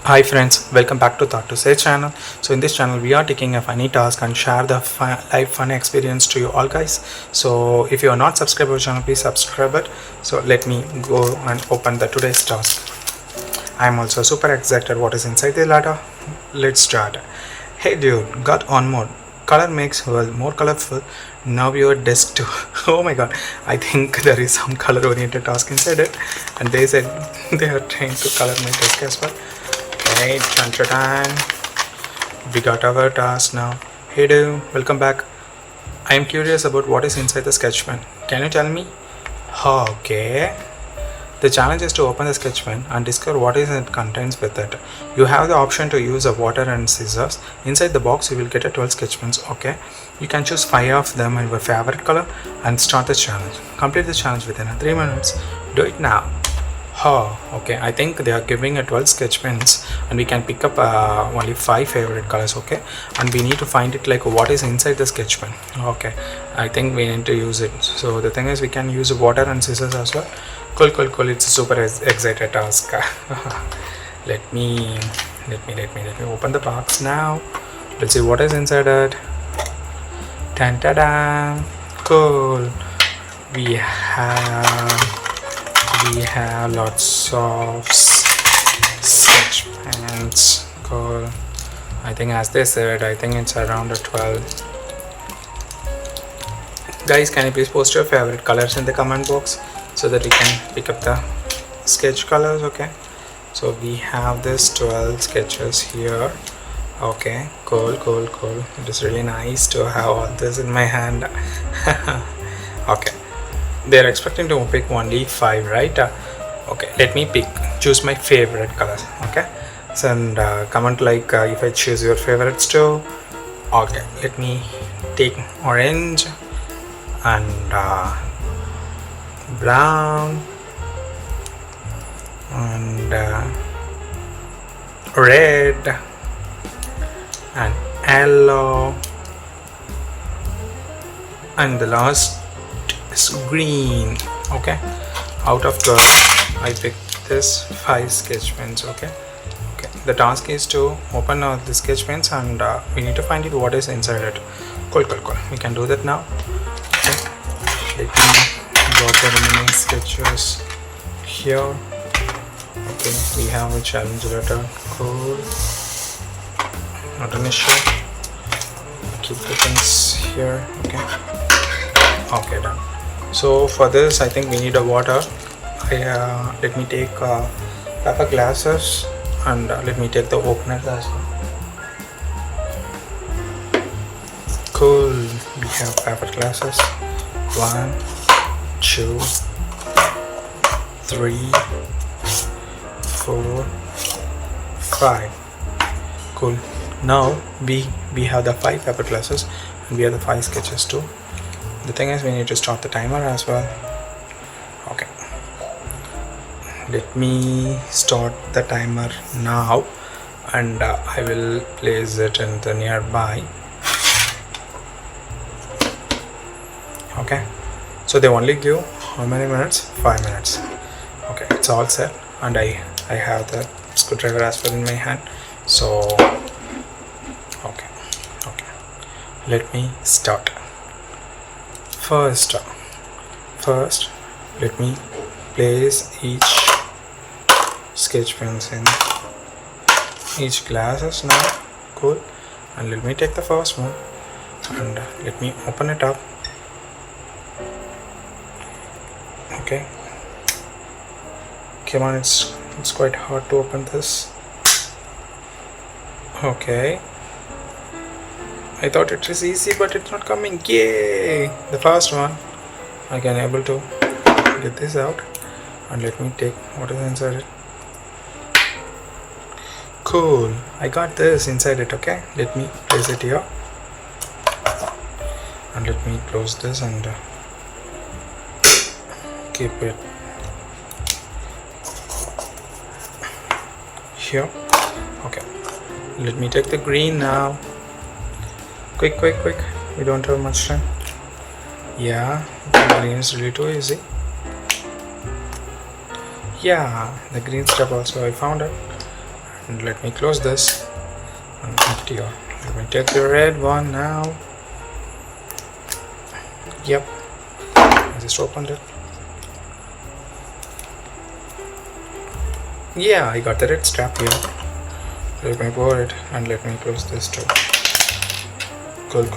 Hi friends, welcome back to Thoughtto channel. So in this channel we are taking a funny task and share the live fun experience to you all guys. So if you are not subscribed to our channel, please subscribe it. So let me go and open the today's task. I am also super excited what is inside the letter. Let's start. Hey dude, got on more. Color makes world more colorful. Now your desk too. Oh my god, I think there is some color oriented task inside it, and they said they are trying to color my desk as well. Okay, we got our task now. Hey dude, welcome back. I am curious about what is inside the sketch pen. Can you tell me? Okay. The challenge is to open the sketch pen and discover what is it contains with it. You have the option to use a water and scissors. Inside the box you will get a 12 sketch pens. Okay. You can choose 5 of them in your favorite color and start the challenge. Complete the challenge within 3 minutes. Do it now. Okay. I think they are giving a 12 sketch pens and we can pick up only 5 favorite colors. Okay, and we need to find it like what is inside the sketch pen. Okay, I think we need to use it. So the thing is we can use water and scissors as well. Cool. It's a super excited task. let me open the box now. Let's see what is inside it. Ta-da! Cool. We have lots of sketch pens. Cool. I think as they said, I think it's around a 12. Guys, can you please post your favorite colors in the comment box so that we can pick up the sketch colors? Okay, so we have this 12 sketches here. Okay, cool. It is really nice to have all this in my hand. Okay, they're expecting to pick only 5, right? Okay, let me choose my favorite colors. Okay, so and comment like if I choose your favorites too. Okay, let me take orange and brown and red and yellow, and the last is green. Okay, out of 12 I picked this 5 sketch pens. Okay, the task is to open the sketch pens and we need to find it what is inside it. Cool. We can do that now. Okay, let me got the remaining sketches here. Okay, we have a challenge letter. Cool, not an issue. Keep the things here. Okay, done. So for this I think we need a water. Let me take paper glasses and let me take the opener as well. Cool, we have paper glasses. 1, 2, 3, 4, 5. Cool. Now we have the 5 paper glasses and we have the 5 sketches too. The thing is we need to start the timer as well. Okay, let me start the timer now and I will place it in the nearby. Okay, so they only give how many minutes? 5 minutes. Okay, it's all set and I have the screwdriver as well in my hand. So okay, let me start. First let me place each sketch pens in each glasses now. Cool, and let me take the first one and let me open it up. Okay, come on, it's quite hard to open this. Okay, I thought it was easy but it's not coming. Yay, the first one I can able to get this out and let me take what is inside it. Cool, I got this inside it. Okay, let me place it here and let me close this and keep it here. Okay, let me take the green now. Quick, we don't have much time. Yeah, the green is really too easy. Yeah, the green stuff also I found it. And let me close this and empty here. Let me take the red one now. Yep, I just opened it. Yeah, I got the red strap here. Let me pour it and let me close this too. Cool.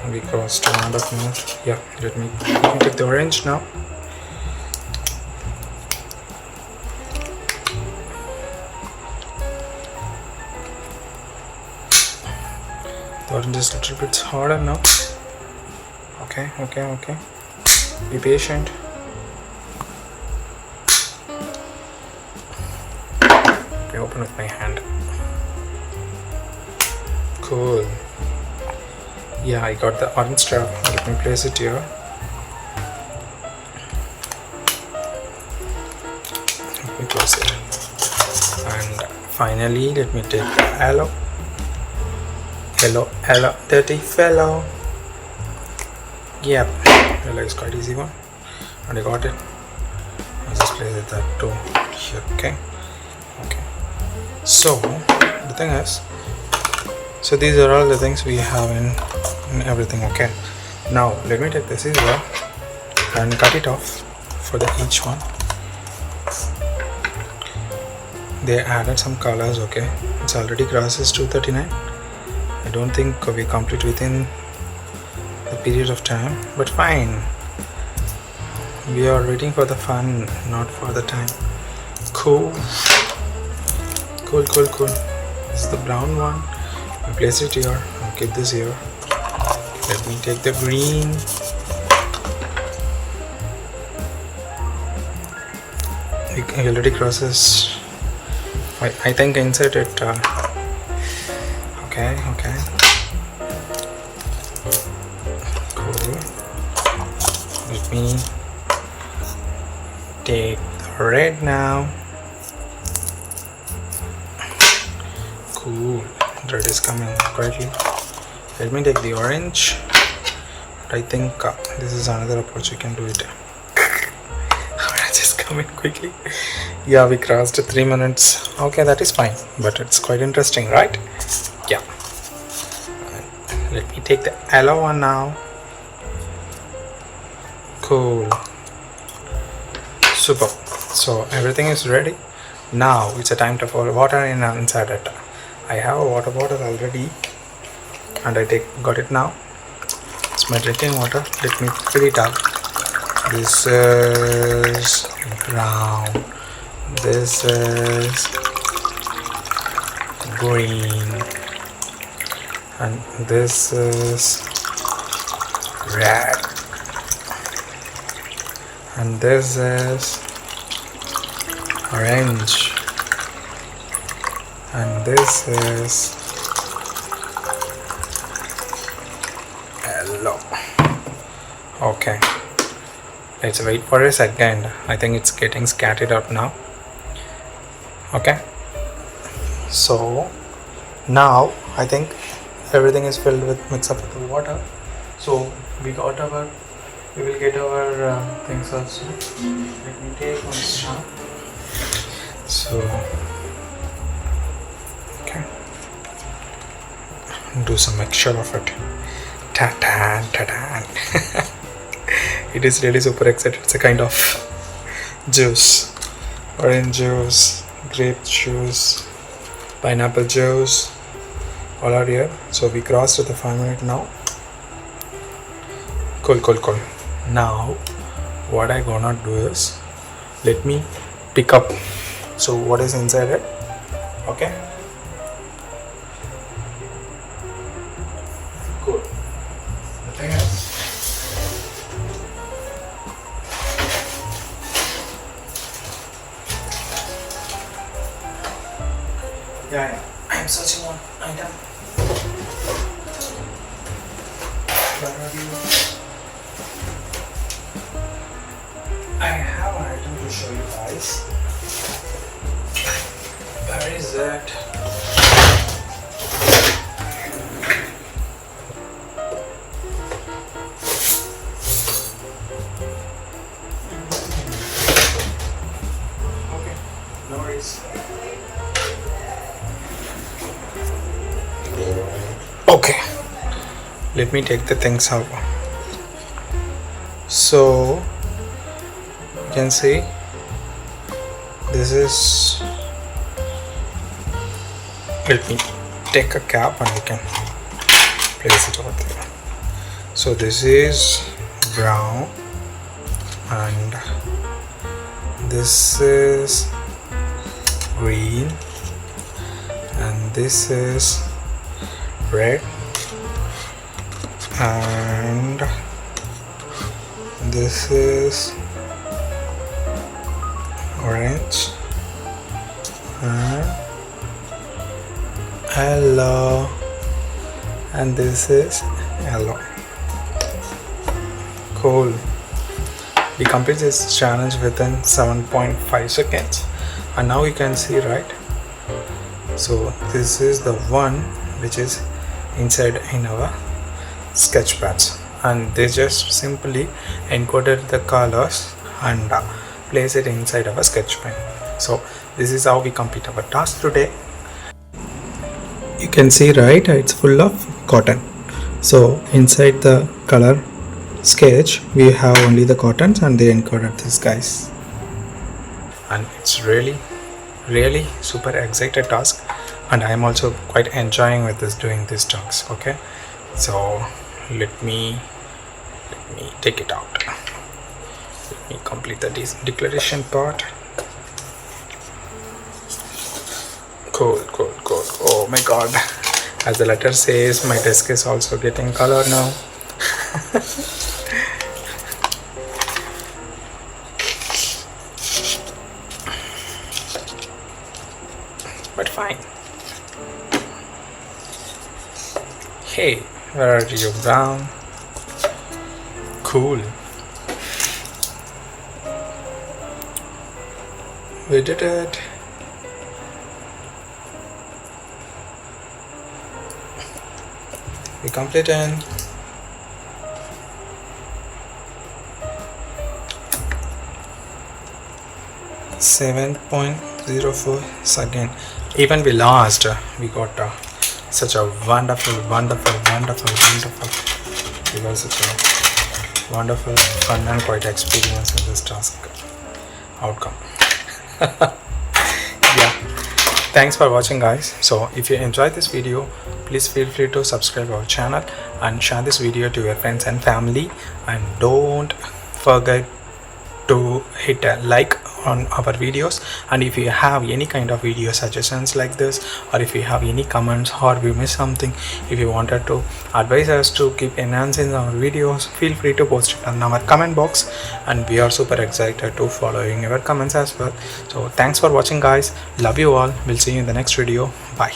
And we crossed round of more. Yeah, let me take the orange now. The orange is a little bit harder now. Okay. Be patient. Let me open with my hand. Cool. Yeah, I got the orange strap. Let me place it here. Let me close it. And finally, let me take the yellow, dirty fellow. Yep, yellow is quite easy one. And I got it. I'll just place it that too here. Okay. So the thing is, so these are all the things we have in everything. Okay, now let me take the scissor and cut it off for the each one. They added some colors. Okay, it's already crosses 239. I don't think we complete within the period of time, but fine, we are waiting for the fun, not for the time. Cool. This is the brown one. I place it here. I'll keep this here. Let me take the green. It already crosses. I think insert it. Okay. Cool. Let me take the red now. Cool. The red is coming quietly. Let me take the orange. I think this is another approach. We can do it. Orange is coming quickly. Yeah, we crossed 3 minutes. Okay, that is fine, but it's quite interesting, right? Yeah. Let me take the yellow one now. Cool. Super. So everything is ready. Now it's a time to pour water inside it. I have a water bottle already, and I got it now. It's my drinking water. Let me fill it up. This is brown. This is green, and this is red, and this is orange, and this is yellow. Okay, let's wait for a second. I think it's getting scattered up now. Okay, so now I think everything is filled with mix up with the water. So we will get our things also. Let me take one strap. So okay, do some mixture of it. Ta-tan. It is really super excited. It's a kind of juice, orange juice, grape juice, pineapple juice, all are here. So we crossed to the 5 minute now. Cool. Now what I gonna do is, let me pick up so what is inside it. Okay, cool. The thing is, yeah, I'm searching one item. Where are you? I have an item to show you guys. Where is that? Okay, no worries. let me take the things out. So you can see this is, let me take a cap and we can place it over there. So this is brown and this is green and this is red and this is orange and yellow and this is yellow. Cool. We complete this challenge within 7.5 seconds and now you can see, right? So this is the one which is inside in our sketch pads and they just simply encoded the colors and place it inside our sketch pen. So this is how we complete our task today. You can see, right, it's full of cotton. So inside the color sketch we have only the cottons and they encoded this guys, and it's really super excited task and I am also quite enjoying with this doing these tasks. Okay, so let me take it out. Let me complete the declaration part. Cool. Oh my god, as the letter says, my desk is also getting color now. But fine. Hey, where are you, brown? Cool. We did it. We completed. .04 second. Even we lost, we got such a wonderful. It was such a wonderful, fun and quite experience in this task outcome. Yeah, thanks for watching guys. So if you enjoyed this video, please feel free to subscribe our channel and share this video to your friends and family, and don't forget to hit a like on our videos. And if you have any kind of video suggestions like this, or if you have any comments or we missed something, if you wanted to advise us to keep enhancing our videos, feel free to post it in our comment box and we are super excited to following your comments as well. So thanks for watching guys, love you all, we'll see you in the next video, bye.